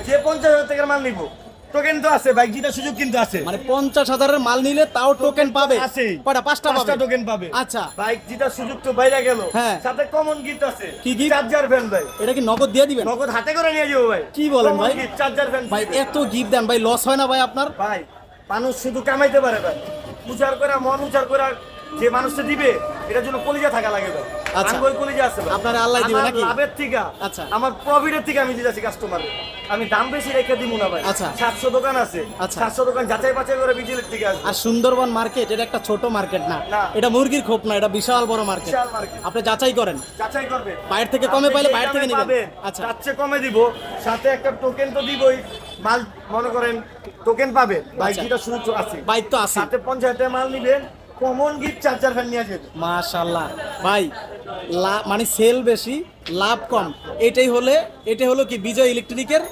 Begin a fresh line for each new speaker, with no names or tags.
যে 50,000 টাকার মাল নিব টোকেন তো আছে, বাইক জিতার সুযোগ কিন্তু আছে।
মানে 50,000-এর মাল নিলে তাও টোকেন পাবে?
আছে
কয়টা? 5টা পাবে।
5টা টোকেন পাবে।
আচ্ছা,
বাইক জিতার সুযোগ তো বাইরে গেল,
হ্যাঁ।
সাথে কমন গিফট আছে।
কি gift?
চার্জার ফ্যান ভাই।
এটা কি নগদ দিয়ে দিবেন?
নগদ হাতে করে নিয়ে যাবো ভাই।
কি বলেন ভাই?
চার্জার ফ্যান
ভাই এত গিফট দেন ভাই, লস হয় না ভাই আপনার?
ভাই মানুষ শুধু কামাইতে পারে ভাই, উচার করে মন উচার করে যে মানুষটা দিবে এটার জন্য কলিজা থাকা লাগে ভাই।
আচ্ছা।
আমার ওই কলিজা আছে ভাই।
আপনার আল্লাহ দিবে
আমার
নাকি?
লাভের থেকে,
আচ্ছা।
আমার প্রফিটের থেকে আমি দিতেছি কাস্টমার। আমি দাম বেশি রেখে দিব না ভাই।
আচ্ছা।
700 দোকান আছে,
আচ্ছা।
700 দোকান যাচাই বাছাই করে বিজনেস থেকে আসবে।
আর সুন্দরবন মার্কেট এটা একটা ছোট মার্কেট না,
না।
এটা মুরগির খোপ না, এটা বিশাল বড় মার্কেট।
বিশাল market।
আপনি যাচাই করেন,
যাচাই করবে।
বাইরে থেকে কমে
আপনি
পাইলে
যে
বাইরে থেকে
দামে
নেবেন।
পাবেন,
আচ্ছা,
তার চেয়ে কমে দিব, সাথে একটা টোকেন তো দিবই। মাল মনে করেন টোকেন পাবে, বাইক
আচ্ছা।
যেটা সুযোগ আছে,
বাইক তো আছে।
সাথে 50,000 টাকা মাল নিবেন, কমন গিফট চার্জার ফ্যান নিয়ে যাবেন।
মাশাআল্লাহ ভাই, মানে সেল বেশি লাভ কম, এটাই হলো কি বিজয় ইলেকট্রিকের